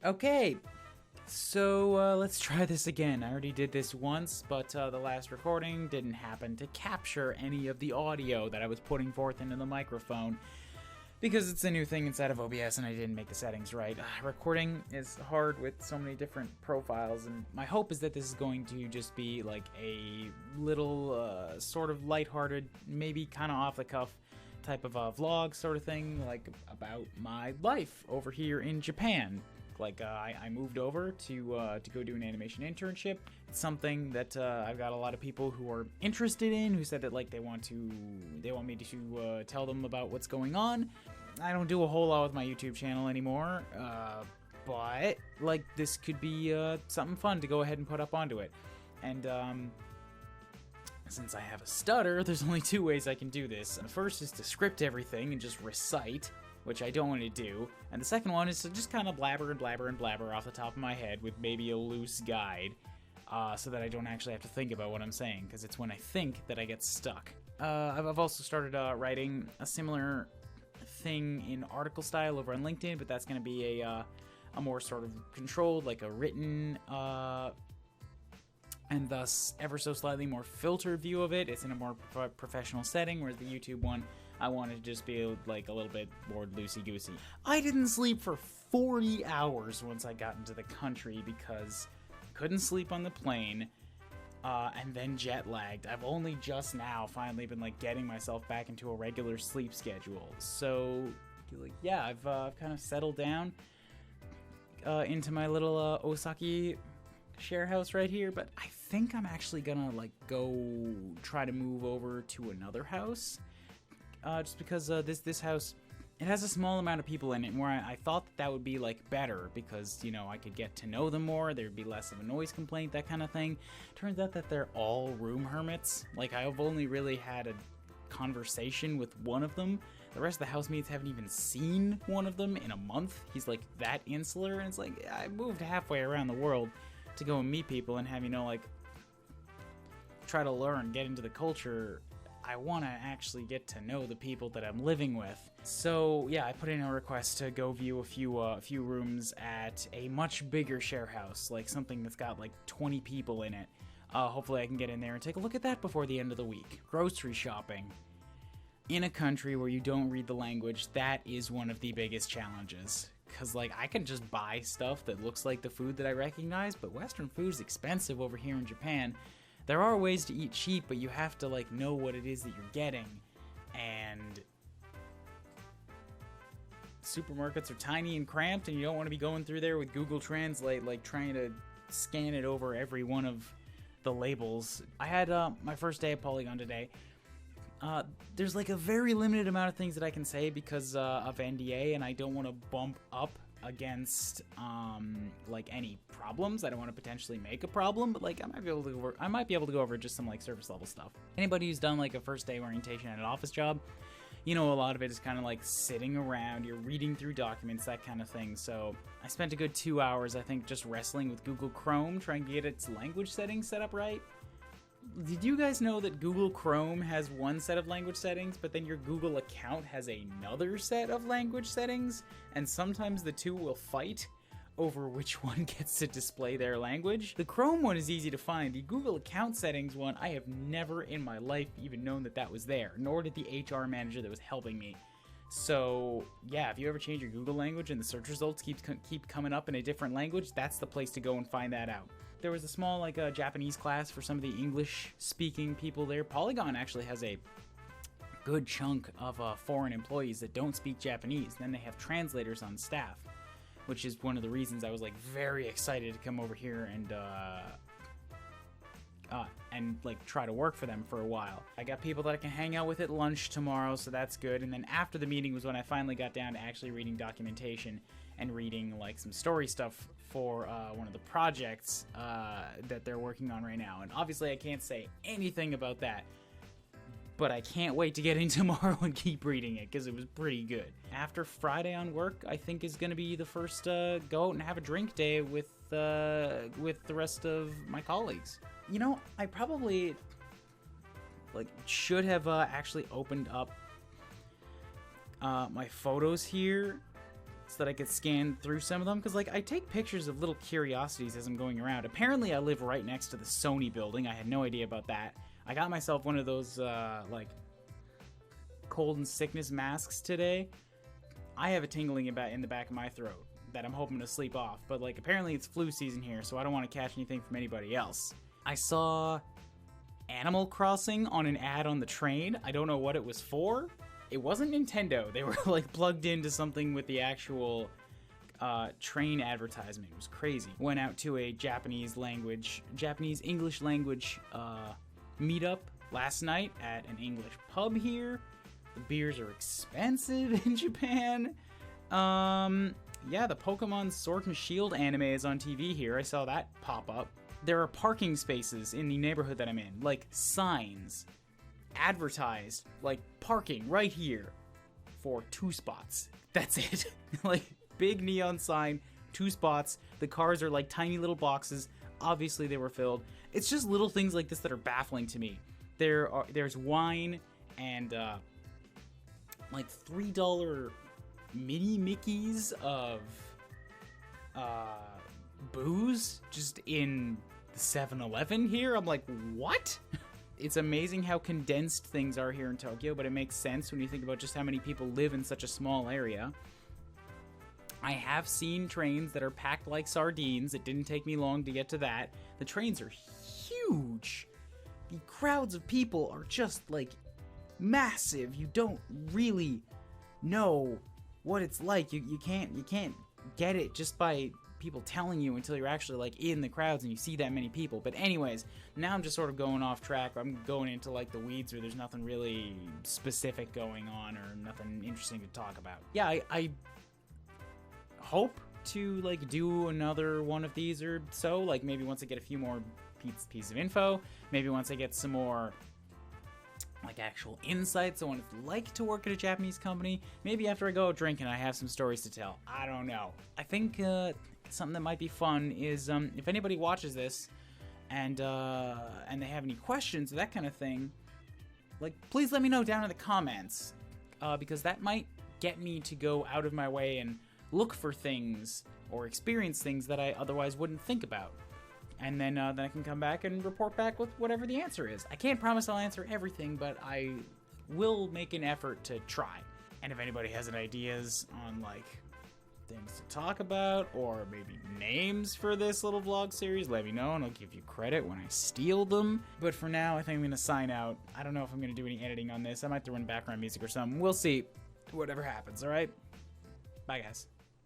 Okay, so let's try this again. I already did this once, but the last recording didn't happen to capture any of the audio that I was putting forth into the microphone because it's a new thing inside of OBS and I didn't make the settings right. Recording is hard with so many different profiles, and my hope is that this is going to just be like a little sort of lighthearted, maybe kind of off the cuff type of a vlog sort of thing, like about my life over here in Japan. Like I moved over to go do an animation internship. It's something that I've got a lot of people who are interested in, who said that like they want me to tell them about what's going on. I don't do a whole lot with my YouTube channel anymore, but like this could be something fun to go ahead and put up onto it. And since I have a stutter, there's only two ways I can do this. The first is to script everything and just recite, which I don't want to do. And the second one is to just kind of blabber and blabber and blabber off the top of my head with maybe a loose guide, so that I don't actually have to think about what I'm saying, because it's when I think that I get stuck. I've also started writing a similar thing in article style over on LinkedIn, but that's going to be a more sort of controlled, like a written, and thus ever so slightly more filtered view of it. It's in a more professional setting, whereas the YouTube one, I wanted to just be like a little bit more loosey-goosey. I didn't sleep for 40 hours once I got into the country because I couldn't sleep on the plane, and then jet lagged. I've only just now finally been like getting myself back into a regular sleep schedule. So, like, yeah, I've kind of settled down into my little Osaki share house right here, but I think I'm actually gonna like go try to move over to another house, just because this house, it has a small amount of people in it, and where I thought that would be like better because, you know, I could get to know them more, there'd be less of a noise complaint, that kind of thing. Turns out that they're all room hermits. Like, I've only really had a conversation with one of them. The rest of the housemates haven't even seen one of them in a month. He's like that insular, and it's like, I moved halfway around the world to go and meet people and have, you know, like, try to learn, get into the culture. I want to actually get to know the people that I'm living with. So yeah, I put in a request to go view a few rooms at a much bigger share house, like something that's got like 20 people in it. Hopefully I can get in there and take a look at that before the end of the week. Grocery shopping in a country where you don't read the language, that is one of the biggest challenges. Because, like, I can just buy stuff that looks like the food that I recognize, but Western food is expensive over here in Japan. There are ways to eat cheap, but you have to, like, know what it is that you're getting. And supermarkets are tiny and cramped, and you don't want to be going through there with Google Translate, like, trying to scan it over every one of the labels. I had my first day at Polygon today. There's like a very limited amount of things that I can say because of NDA, and I don't want to bump up against like any problems. I don't want to potentially make a problem, but like I might be able to go over just some like surface level stuff. Anybody who's done like a first day orientation at an office job, you know, a lot of it is kind of like sitting around, you're reading through documents, that kind of thing. So I spent a good 2 hours, I think, just wrestling with Google Chrome, trying to get its language settings set up right. Did you guys know that Google Chrome has one set of language settings, but then your Google account has another set of language settings? And sometimes the two will fight over which one gets to display their language. The Chrome one is easy to find. The Google account settings one, I have never in my life even known that that was there, nor did the HR manager that was helping me. So yeah, if you ever change your Google language and the search results keep coming up in a different language, that's the place to go and find that out. There was a small like Japanese class for some of the English speaking people there. Polygon actually has a good chunk of foreign employees that don't speak Japanese. Then they have translators on staff, which is one of the reasons I was like very excited to come over here and like try to work for them for a while. I got people that I can hang out with at lunch tomorrow, so that's good. And then after the meeting was when I finally got down to actually reading documentation and reading like some story stuff for one of the projects that they're working on right now. And obviously I can't say anything about that, but I can't wait to get in tomorrow and keep reading it because it was pretty good. After Friday on work, I think is going to be the first go out and have a drink day with the rest of my colleagues. You know, I probably like should have actually opened up my photos here so that I could scan through some of them, because like I take pictures of little curiosities as I'm going around. Apparently I live right next to the Sony building. I had no idea about that. I got myself one of those like cold and sickness masks today. I have a tingling in the back of my throat that I'm hoping to sleep off, but like apparently it's flu season here, so I don't want to catch anything from anybody else. I saw Animal Crossing on an ad on the train. I don't know what it was for. It wasn't Nintendo. They were like plugged into something with the actual train advertisement. It was crazy. Went out to a Japanese English language meetup last night at an English pub here. The beers are expensive in Japan. Yeah, the Pokemon Sword and Shield anime is on TV here. I saw that pop up. There are parking spaces in the neighborhood that I'm in, like signs advertised, like parking right here for 2 spots. That's it. Like big neon sign, 2 spots. The cars are like tiny little boxes. Obviously they were filled. It's just little things like this that are baffling to me. There's wine and like $3 mini Mickeys of booze just in the 7-Eleven here. I'm like, what? It's amazing how condensed things are here in Tokyo, but it makes sense when you think about just how many people live in such a small area. I have seen trains that are packed like sardines. It didn't take me long to get to that. The trains are huge. The crowds of people are just like massive. You don't really know what it's like. You can't get it just by people telling you until you're actually like in the crowds and you see that many people. But anyways, now I'm just sort of going off track. I'm going into like the weeds where there's nothing really specific going on or nothing interesting to talk about. Yeah, I hope to like do another one of these or so, like maybe once I get a few more pieces of info, maybe once I get some more like actual insights on what it's like to work at a Japanese company. Maybe after I go out drinking, I have some stories to tell. I don't know. I think something that might be fun is if anybody watches this and they have any questions, that kind of thing, like please let me know down in the comments, because that might get me to go out of my way and look for things or experience things that I otherwise wouldn't think about. And then I can come back and report back with whatever the answer is. I can't promise I'll answer everything, but I will make an effort to try. And if anybody has any ideas on like things to talk about or maybe names for this little vlog series, let me know and I'll give you credit when I steal them. But for now, I think I'm going to sign out. I don't know if I'm going to do any editing on this. I might throw in background music or something. We'll see. Whatever happens, all right? Bye, guys.